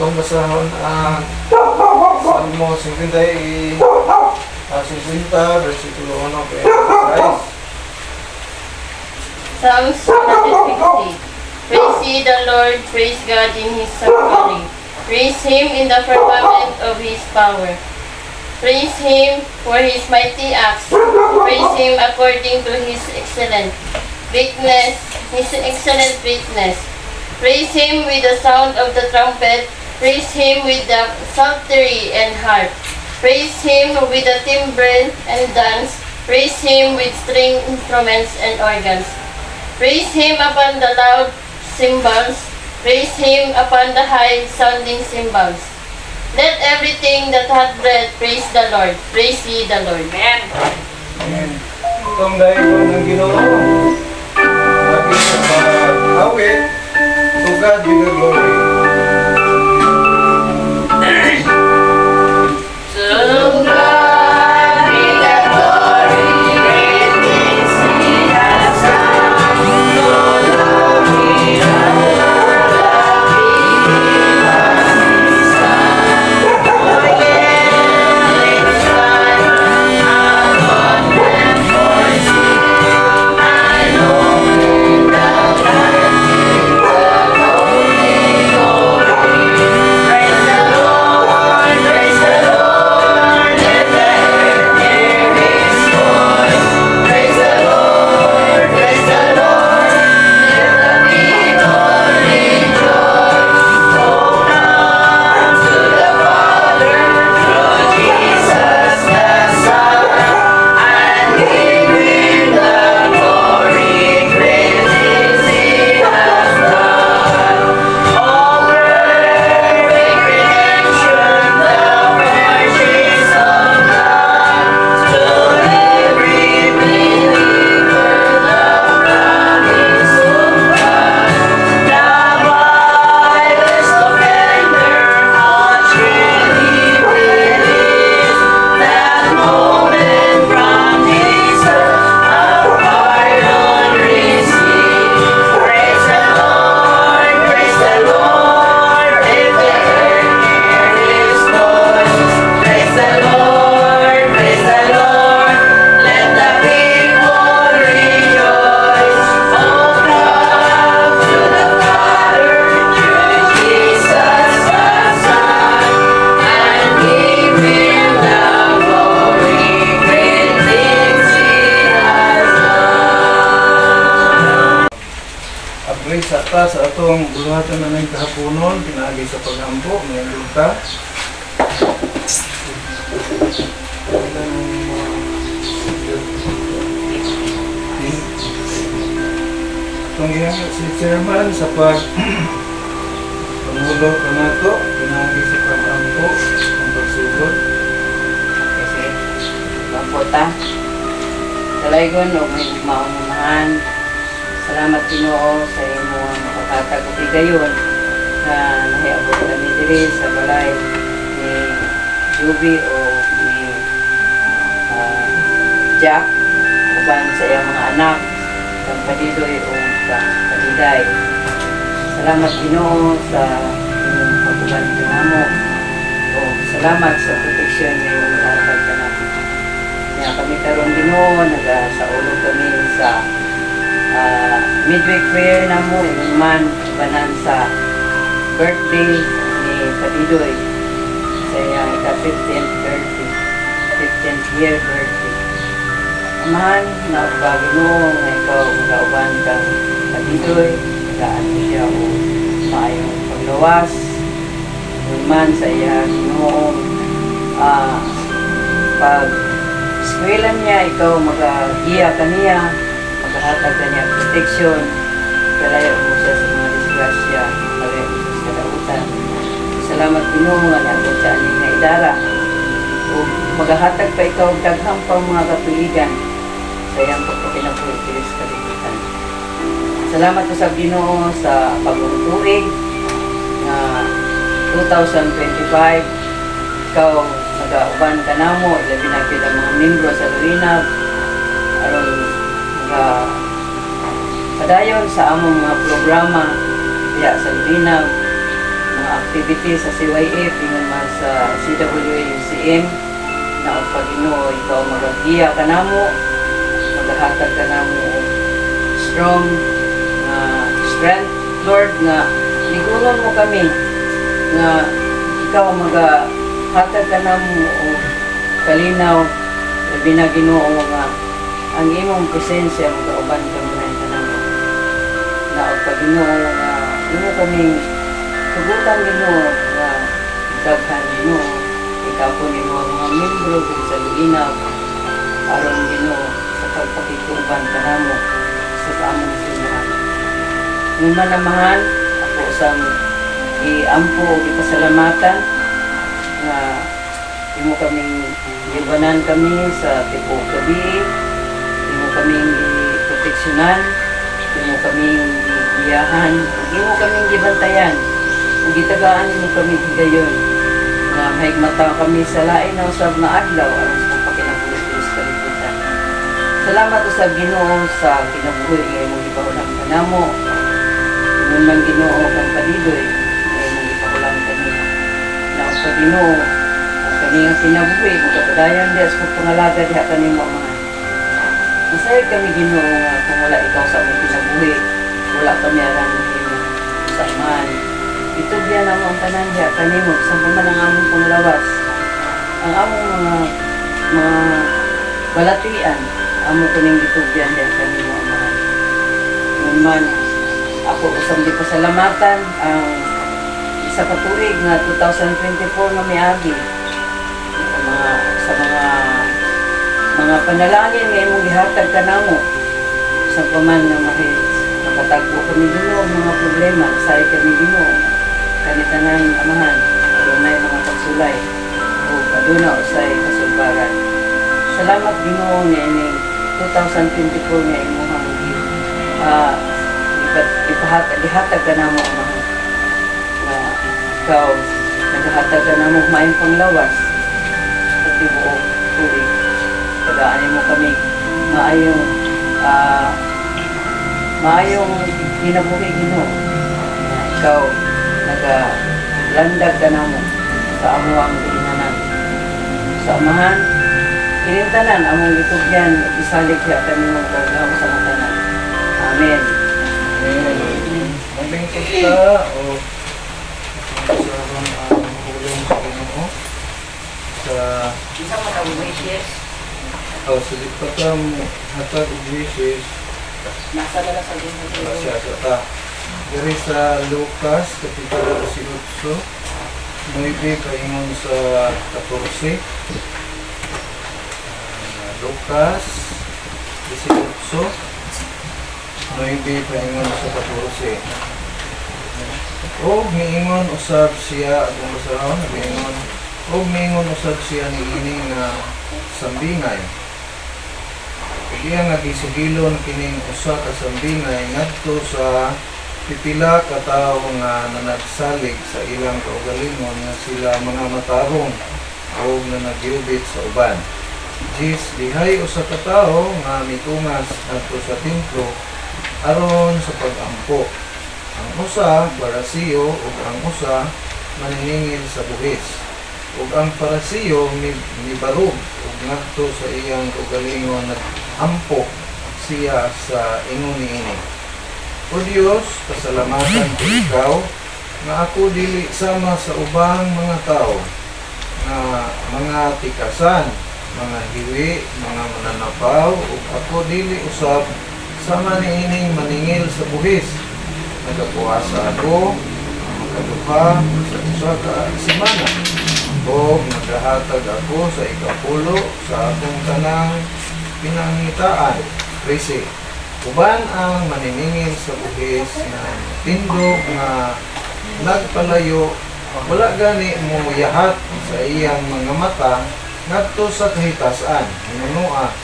atong basahon ang Salmo 50, versikulo 1 kay emphasize. Psalms 150. Praise ye the Lord, praise God in His sanctuary. Praise Him in the firmament of His power. Praise Him for His mighty acts. Praise Him according to His excellent greatness, His excellent greatness. Praise Him with the sound of the trumpet. Praise Him with the psaltery and harp. Praise Him with the timbrel and dance. Praise Him with string instruments and organs. Praise Him upon the loud cymbals. Praise Him upon the high-sounding cymbals. Let everything that hath breath praise the Lord. Praise ye the Lord. Amen. Amen. Itong dahilan ng Ginoo. Lagi sa pag-awit, to God be the glory. Sakta sa atong buluhatan na ng kahaponon, pinaagi sa paghampo, may luta. Itong ginamit si Chairman sa pangulo ka na ito, pinaagi sa paghampo, ang pagsugod. Kasi, maputa. Talaygon o may maunahan. Salamat Ginoo sa imong paghatag ug higayon na nahiabot kami diri sa balay ni Juby o ni Jack uban sa iyang mga anak kang Padidoy o kang Padiday. Salamat Ginoo sa imong pag-uban kanamo o salamat sa proteksyon na imong ihatag kanamo. Kaya kami karon Ginoo nagasaulog kami sa midweek prayer na mo man banan sa birthday ni Padidoy sa iyang ika-15th year birthday. Amahan na Ginoo nga ikaw magauban kang Padidoy, nagaan mo siya o maayong paglawas man sa iyang Ginoong pag eskwela niya, ikaw mag-iya kaniya, maghahatag ka niya protection, kalayo mo siya sa mga disgrasya, kalayo mo siya sa kadautan. Salamat Ginoo nga naabot sa aning nga idara. O maghahatag pa ikaw daghang pang mga katuligan sa iyang pagpapinapulit sa kalibutan. Salamat ko sa Ginoo sa bagong tuig na 2025. Ikaw nagauban ka namo, ilabi na kita mga membro sa Luinag aron padayon sa among mga programa diya sa Luinag, mga activity sa CYF, ingon man sa CWA-UCM, na ang Pagino, ikaw magagiya ka namo, maghahatag ka namo strong strength, Lord, nga ligunon mo kami, nga ikaw maghahatag ka namo o kalinaw, labi na Ginoo nga ang imong presensya magauban kami na kanamo. Na ang Pagino nga imo kaming tugutan Ginoo nga daghan Ginoo, ikaw po nimo ang mga membro kung sa luinaw aron Ginoo sa pagpakituban kanamo sa among sinuhan. Nung manamahan ako sang iampo o ipasalamatan nga imo kaming ibanan kami sa tipo gabi, imo kaming proteksyonan, imo kaming iyahan, imo kaming gibantayan, ug gitagaan imo kami higayon nga mahigmata kami sa lain na usab na adlaw aron sa pagpakinabuhi sa kalibutan. Salamat usab Ginoo sa kinabuhi nga imong ipaulang kanamo. Ngun man Ginoo kang padidoy nga imong ipaulang kanimo. Na sa Ginoo ang kaniyang kinabuhi magkapadayan diha sa pangalaga diha kanimo mga. Masayag kami Ginoo nga kung wala ikaw sa among kinabuhi, wala kami aran nimo sa iman. Itugyan na mo ang tanan diha kanimo sa man ang among panglawas. Ang among mga balatian amo kuning gitugyan diha kanimo amahan. Ngun man ako usab di pasalamatan ang isa ka tuig nga 2024 nga miagi sa mga panalangin nga imong gihatag kanamo sa paman nga makatagpo kami Ginoo mga problema say kami Ginoo kanitanan amahan adunay mga pagsulay o aduna usay kasulbaran. Salamat Ginoo niining 2024 nga imong ipahatag ka namo amahan nga ikaw naghahatag ka namo maayong panglawas sa tibuok tuig. Pagaanin mo kami maayong ginabuhi Ginoo nga ikaw nagalandag ka namo sa amuang gilinganan sa amahan kinintanan among itugyan isalig siya kami mong kagaw sa mga tanan. Amen. Maglingkod ka o sa hulong sa Ginoo sa Isang matawag-wishes sa dipatang hatag og wishes nasa dala sa Ginoo. siya sa ta. Diri sa Lucas kapitulo 18 9 kaingon sa 14. Lucas 18 9 paingon sa 14. Og niingon usab siya atong basahon niingon og niingon usab siya niini nga sambingay. Kaya nga gisigilon kining usa ka sambingay ngadto sa pipila ka tawo nga nanagsalig sa ilang kaugalingon nga sila mga matarong o nanagiyubit sa uban. Jis dihay usa ka tawo nga mitungas adto sa templo aron sa pag-ampo. Ang usa Parasiyo ug ang usa maniningil sa buhis. Ug ang Parasiyo mibarog ug ngadto sa iyang kaugalingon nag-ampo siya sa ingon niini. O Dios, pasalamatan ko ikaw nga ako dili sama sa ubang mga tao nga mga tikasan, mga hiwi, mga mananapaw ug ako dili usab sama niining maningil sa buhis. Nagapuasa ako makaduha sa usa ka semana o nagahatag ako sa ikapulo sa akong tanang pinangitaan. 13. Uban ang maniningil sa buhis na tindog nga nagpalayo, wala gani mo yahat sa iyang mga mata ngadto sa kahitasan. Hinunua,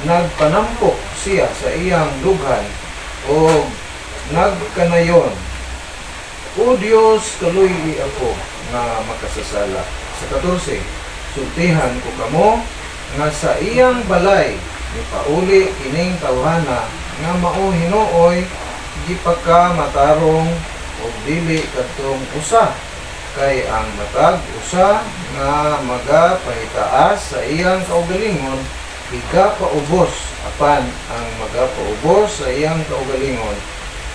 nagpanampok siya sa iyang dughan o nagkanayon. O Dios, kaluy ako nga makasasala. Sa 14, sultihan ko kamo nga sa iyang balay ni pauli kining tawhana nga mao hinuoy di pa ka matarong o dili kadtong usa kay ang matag usa nga magapahitaas sa iyang kaugalingon higa paubos apan ang magapaubos sa iyang kaugalingon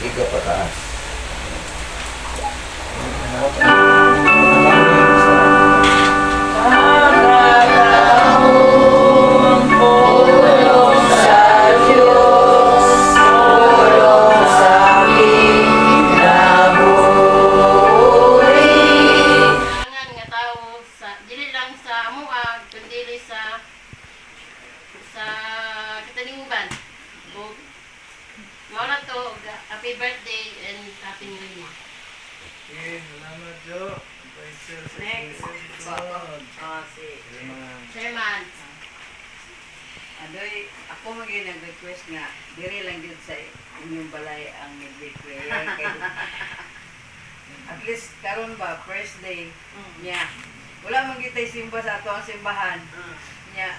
higa pataas. Kailangan nga tao sa dili lang sa amuang kundi sa katalinguban. O mao na to happy birthday and happy new year. Okay, salamat Jo. Next. Si Chairman. Adoy, ako nag-request nga, diri lang yun sa inyong balay ang midweek prayer. At least, karon ba, first day niya, wala man kita'y simba sa ato ang simbahan. Niya,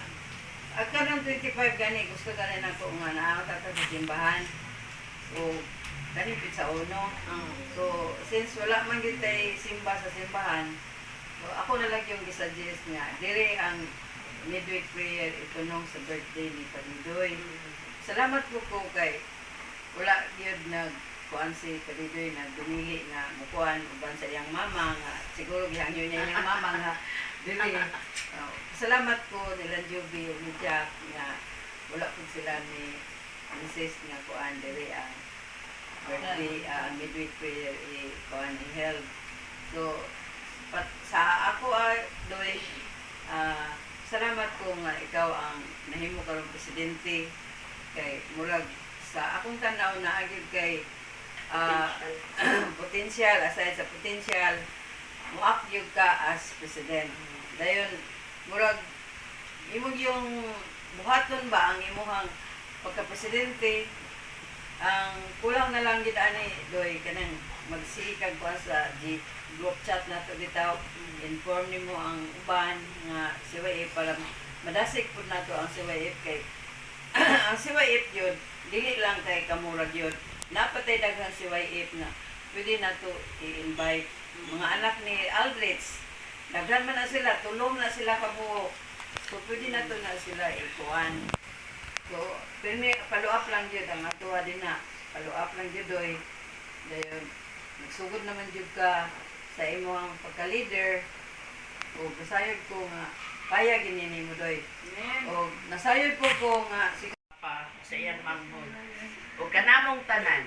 at kanang 25 gani, gusto gani na ko nga naamot ato sa simbahan. So, gani sa uno. So, since wala man kita'y simba sa simbahan, so, ako na lang yung gisuggest nga, diri ang midweek prayer ito nung sa birthday ni Panidoy. Salamat po ko kay wala yun nagkuhan si Panidoy na dumili na mukuhan uban sa iyang mama nga siguro gihangyo niya iyang mama nga dili. Salamat po nila Juby ni Jack nga wala po sila ni Mrs. nga kuhan dili ang birthday midweek prayer kuhan i-held. So sa ako Doy salamat ko nga ikaw ang nahimo karong presidente kay murag sa akong tanaw na agad kay potential aside sa potential muakyog ka as president dayon murag imo yung buhaton ba ang imuhang pagka-presidente ang kulang na lang gid ani Doy kanang magsikag ko sa group chat na to bitaw inform nimo ang uban nga CYF para madasik pud nato ang CYF kay ang CYF yun dili lang kay kamurag yun napatay daghang CYF na pwede nato i-invite mga anak ni Aldrich daghan man na sila tulong na sila kabuo so pwede nato na sila ikuan so pero follow up lang yun ang atuwa din na follow up lang yun Doy dayon nagsugod naman jud ka sa imong pagka-leader o nasayod ko nga kaya ginini mo Doy o nasayod ko nga pa sa iyan manghod. O kanamong tanan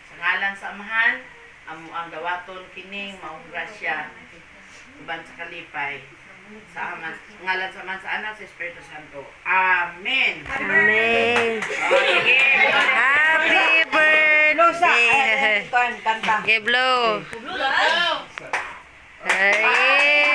sa ngalan sa Amahan amo ang gawaton kining maong grasya uban sa kalipay sa Ama ngalan sa Ama sa Anak sa Espiritu Santo. Amen. Amen. Okay. Happy birthday. kanta Okay, blow. Blue. Ay.